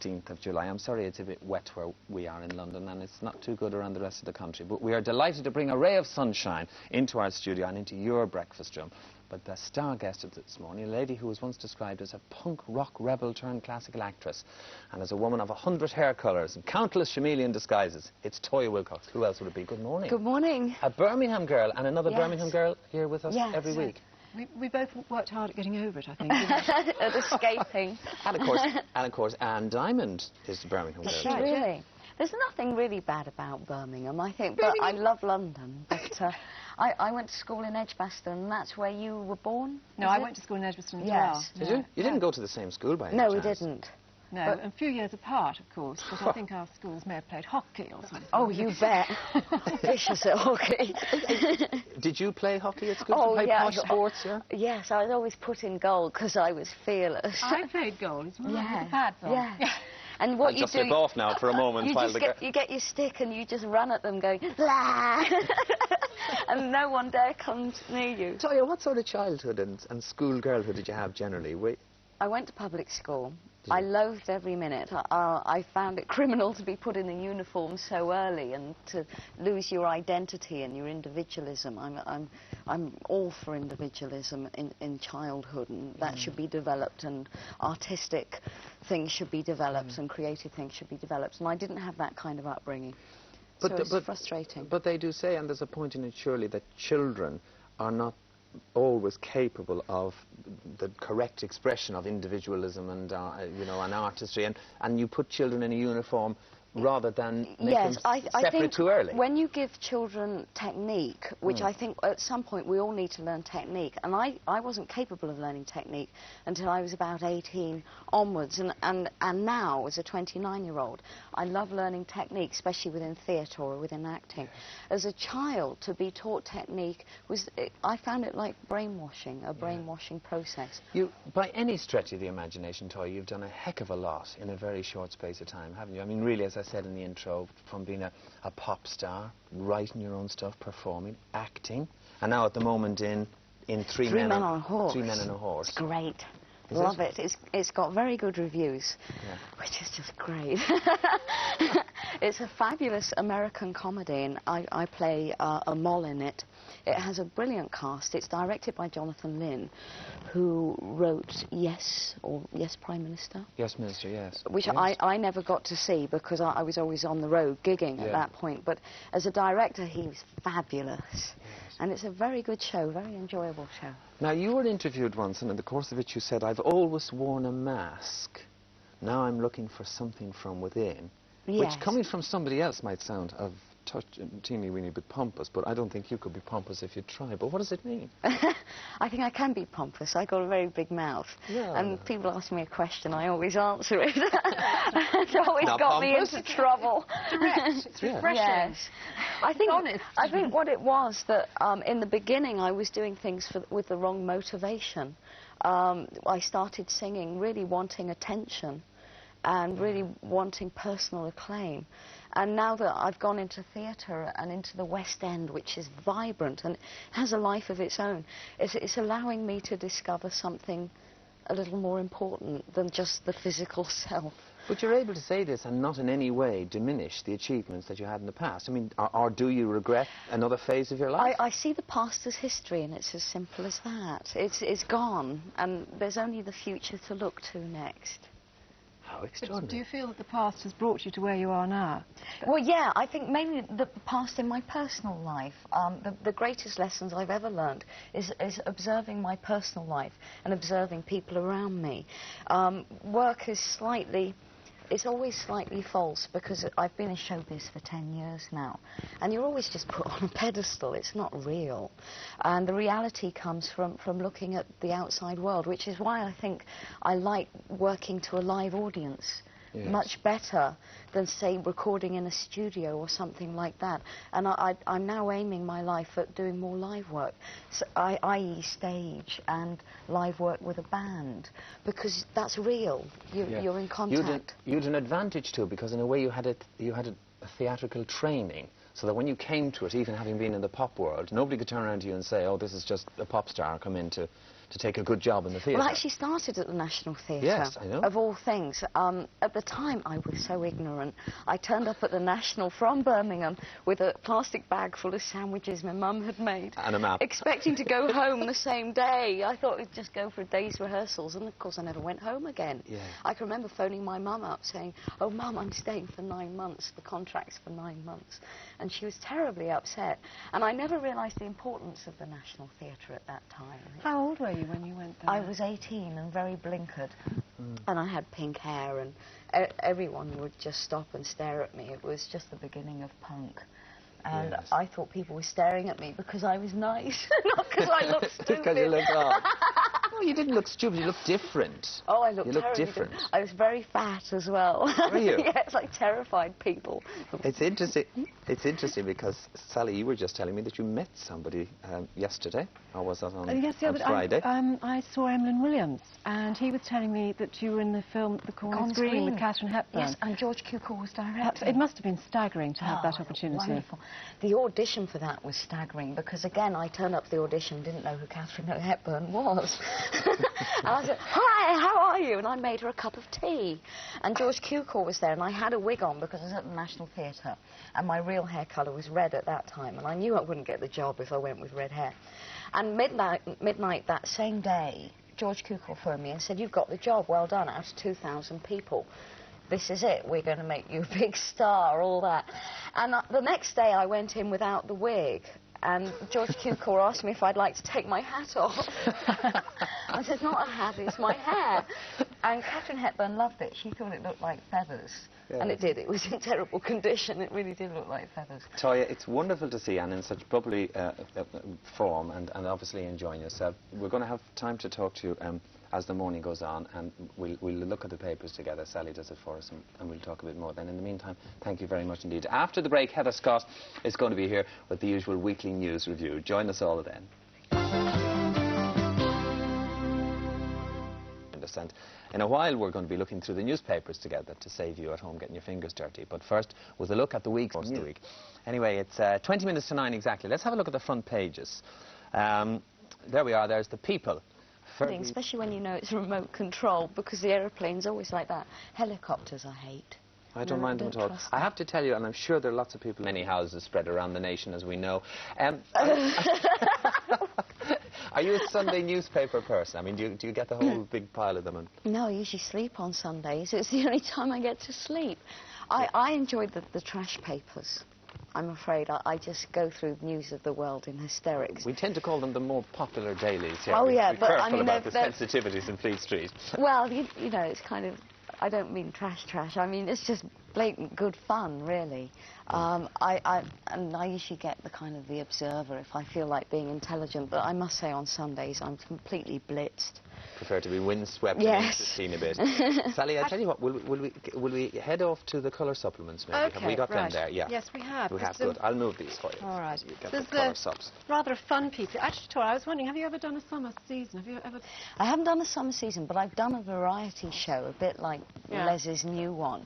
15th of July. I'm sorry it's a bit wet where we are in London, and it's not too good around the rest of the country. But we are delighted to bring a ray of sunshine into our studio and into your breakfast room. But the star guest of this morning, a lady who was once described as a punk rock rebel turned classical actress, and as a woman of 100 hair colours and countless chameleon disguises, it's Toyah Willcox. Who else would it be? Good morning. Good morning. A Birmingham girl, and another Yes. Birmingham girl here with us every week. We both worked hard at getting over it, I think. At escaping. And of course, Anne Diamond is the Birmingham girl. Is she really? There's nothing really bad about Birmingham, I think, but I love London. But I went to school in Edgbaston, and that's where you were born? No, I went to school in Edgbaston as well. Did you? You didn't go to the same school by any No, chance? we didn't. No, But a few years apart, of course, but I think our schools may have played hockey or something. Oh, you bet. Vicious at hockey. Did you play hockey at school? Oh, Did you play yeah. posh sports, yeah? Yes, I was always put in goal because I was fearless. I played goal as well, with the pads on. Yeah. And what I'll you just do, slip off now for a moment you while just the you get your stick and you just run at them going, la, and no one dare come near you. Toyah, what sort of childhood and school girlhood did you have generally? I went to public school. I loathed every minute. I found it criminal to be put in a uniform so early and to lose your identity and your individualism. I'm all for individualism in childhood, and that should be developed, and artistic things should be developed, and creative things should be developed. And I didn't have that kind of upbringing, so it's frustrating. But they do say, and there's a point in it surely, that children are not always capable of the correct expression of individualism and you know, and artistry, and you put children in a uniform rather than make them I separate think too early. When you give children technique, which I think at some point we all need to learn technique, and I wasn't capable of learning technique until I was about 18 onwards, and now as a 29-year-old I love learning technique, especially within theatre or within acting. As a child, to be taught technique I found it like brainwashing, a brainwashing process. You, by any stretch of the imagination, Toyah, you've done a heck of a lot in a very short space of time, haven't you? I mean, really, as I said in the intro, from being a pop star, writing your own stuff, performing, acting, and now at the moment in Three Men on a Horse. Three Men on a Horse. It's great. Love it. It's got very good reviews, which is just great. It's a fabulous American comedy, and I play a moll in it. It has a brilliant cast. It's directed by Jonathan Lynn, who wrote Yes, or Yes, Prime Minister. Yes, Minister, yes. Which I never got to see because I was always on the road gigging at that point. But as a director, he was fabulous. Yes. And it's a very good show, very enjoyable show. Now, you were interviewed once, and in the course of it you said, I've always worn a mask. Now I'm looking for something from within. Yes. Which, coming from somebody else, might sound a teeny-weeny bit pompous, but I don't think you could be pompous if you try. But what does it mean? I think I can be pompous. I got a very big mouth. Yeah. And people ask me a question, I always answer it. It always got me into trouble. Direct. It's refreshing. Yes. I think, honest. I think what it was that in the beginning I was doing things with the wrong motivation. I started singing really wanting attention and really wanting personal acclaim. And now that I've gone into theatre and into the West End, which is vibrant and has a life of its own, it's allowing me to discover something a little more important than just the physical self. But you're able to say this and not in any way diminish the achievements that you had in the past. I mean, or do you regret another phase of your life? I see the past as history, and it's as simple as that. It's gone, and there's only the future to look to next. How extraordinary. Do you feel that the past has brought you to where you are now? Well, yeah, I think mainly the past in my personal life. The greatest lessons I've ever learned is observing my personal life and observing people around me. Work is it's always slightly false because I've been in showbiz for 10 years now, and you're always just put on a pedestal. It's not real, and the reality comes from looking at the outside world, which is why I think I like working to a live audience. Yes. Much better than, say, recording in a studio or something like that. And I'm now aiming my life at doing more live work, so i.e. stage and live work with a band, because that's real. You're in contact. You had an advantage too, because in a way you had a theatrical training, so that when you came to it, even having been in the pop world, nobody could turn around to you and say, oh, this is just a pop star come in to to take a good job in the theatre. Well, I actually started at the National Theatre. Yes, I know. Of all things. At the time, I was so ignorant. I turned up at the National from Birmingham with a plastic bag full of sandwiches my mum had made. And a map. Expecting to go home the same day. I thought we'd just go for a day's rehearsals, and of course I never went home again. Yeah. I can remember phoning my mum up saying, "Oh, Mum, I'm staying for 9 months. The contract's for 9 months." And she was terribly upset. And I never realised the importance of the National Theatre at that time. How old were you when you went there? I was 18 and very blinkered, and I had pink hair, and everyone would just stop and stare at me. It was just the beginning of punk. And Yes. I thought people were staring at me because I was nice, not because I looked stupid. Because you looked odd. No, you didn't look stupid, you looked different. Oh, I looked You looked terribly different. I was very fat as well. Were you? Yes, I terrified people. It's interesting because, Sally, you were just telling me that you met somebody yesterday, or was that on, yes, the on other Friday? I saw Emlyn Williams, and he was telling me that you were in the film The Corner's Green with Katherine Hepburn. Yes, and George Cukor was directing. It must have been staggering to have that Oh, opportunity. Wonderful. The audition for that was staggering because, again, I turned up to the audition, didn't know who Katherine Hepburn was. And I said, "Hi, how are you?" And I made her a cup of tea. And George Cukor was there, and I had a wig on because I was at the National Theatre, and my real hair colour was red at that time, and I knew I wouldn't get the job if I went with red hair. And midnight that same day, George Cukor phoned me and said, "You've got the job, well done, out of 2,000 people. This is it, we're going to make you a big star," all that. And the next day I went in without the wig, and George Cukor asked me if I'd like to take my hat off. I said, "Not a hat, it's my hair." And Katherine Hepburn loved it. She thought it looked like feathers. Yeah. And it did. It was in terrible condition. It really did look like feathers. Toyah, it's wonderful to see Anne in such bubbly form and obviously enjoying yourself. We're going to have time to talk to you as the morning goes on, and we'll look at the papers together. Sally does it for us, and we'll talk a bit more then. In the meantime, thank you very much indeed. After the break, Heather Scott is going to be here with the usual weekly news review. Join us all then. And in a while, we're going to be looking through the newspapers together to save you at home getting your fingers dirty. But first, with a look at the week's news. The week. Anyway, it's 20 minutes to 9 exactly. Let's have a look at the front pages. There we are. There's the People. Especially when you know it's remote control, because the aeroplane's always like that. Helicopters I hate. I don't No, mind them at all. trust I them. have to tell you, and I'm sure there are lots of people, many houses spread around the nation, as we know. Are you a Sunday newspaper person? I mean, do you get the whole big pile of them? And No, I usually sleep on Sundays. It's the only time I get to sleep. I enjoy the trash papers. I'm afraid I just go through news of the world in hysterics. we tend to call them the more popular dailies. Yeah. Oh, yeah, We're but, careful I mean, about the they're- sensitivities in Fleet Street. Well, you know, it's kind of, I don't mean trash. I mean, it's just blatant good fun, really. I usually get the kind of the Observer if I feel like being intelligent, but I must say on Sundays I'm completely blitzed. Prefer to be windswept Yes. and entertained a bit. Sally, I tell you what, will we head off to the colour supplements maybe? Okay, Have we got them right. there? Yeah. Yes, we have. We have, There's good. I'll move these for you. All right. So you get There's the colour subs. rather a fun piece. Actually, Toyah, I was wondering, have you ever done a summer season? Have you ever... I haven't done a summer season, but I've done a variety show, a bit like Yeah. Les's new one.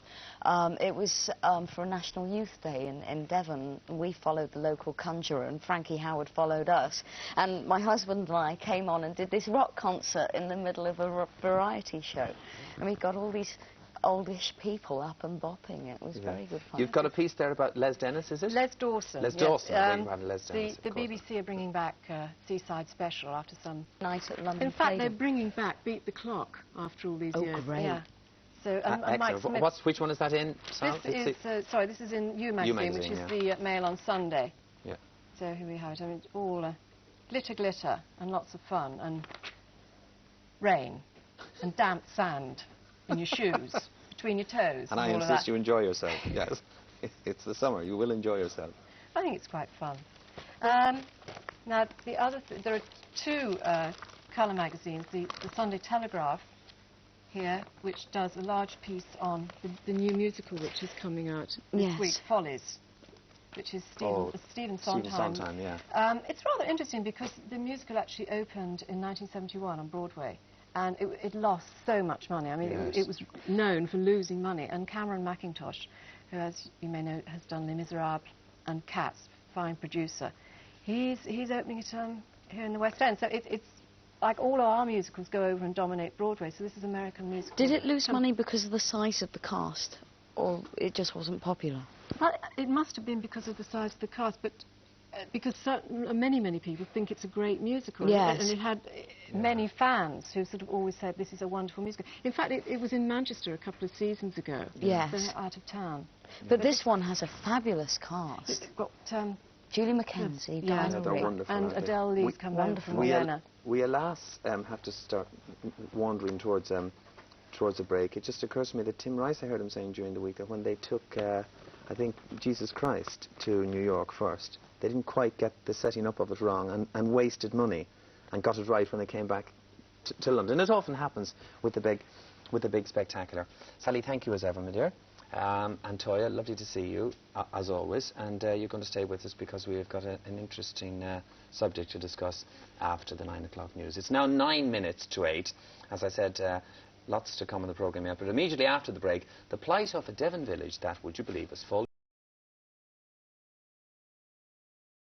It was for a National Youth Day in Devon. We followed the local conjurer, and Frankie Howard followed us. And my husband and I came on and did this rock concert in the middle of a variety show. And we got all these oldish people up and bopping. It was very good fun. You've got a piece there about Les Dennis, is it? Les Dawson. Les yes. Dawson, I beg your pardon, Les Dennis, The of course. BBC are bringing back Seaside Special after some... Night at London In fact, they're Stadium. bringing back Beat the Clock after all these Oh, years. great. Yeah. So, and Mike Excellent. Smith... Which one is that in? Sal? This is, sorry, this is in You Magazine, which is Magazine, the Mail on Sunday. Yeah. So here we have it. I mean, it's all glitter and lots of fun and rain and damp sand in your shoes, between your toes. And I all of insist that. you enjoy yourself. Yes. It's the summer. You will enjoy yourself. I think it's quite fun. Now, the other there are two colour magazines, the Sunday Telegraph here, which does a large piece on the new musical which is coming out this Yes. week, Follies, which is Stephen Sondheim. Stephen Sondheim, yeah. It's rather interesting because the musical actually opened in 1971 on Broadway, and it lost so much money. I mean, Yes. it was known for losing money, and Cameron Mackintosh, who, as you may know, has done Les Miserables and Cats, fine producer, he's opening it here in the West End. So it's like all our musicals, go over and dominate Broadway, so this is American musical. Did it lose money because of the size of the cast, or it just wasn't popular? Well, it must have been because of the size of the cast, but because many people think it's a great musical. Yes. And it had many fans who sort of always said this is a wonderful musical. In fact, it was in Manchester a couple of seasons ago. Yes. They're out of town. But this one has a fabulous cast. It's got Julie Mackenzie, yeah, Diana they're Rigg. wonderful, and aren't they? Adele Lee's come over from Vienna. We alas have to start wandering towards a break. It just occurs to me that Tim Rice, I heard him saying during the week, that when they took, I think, Jesus Christ to New York first, they didn't quite get the setting up of it wrong and wasted money, and got it right when they came back to London. It often happens with the big spectacular. Sally, thank you as ever, my dear. And Toyah, lovely to see you, as always. And you're going to stay with us because we've got an interesting subject to discuss after the 9 o'clock news. It's now 9 minutes to 8. As I said, lots to come on the programme yet. But immediately after the break, the plight of a Devon village that, would you believe, is full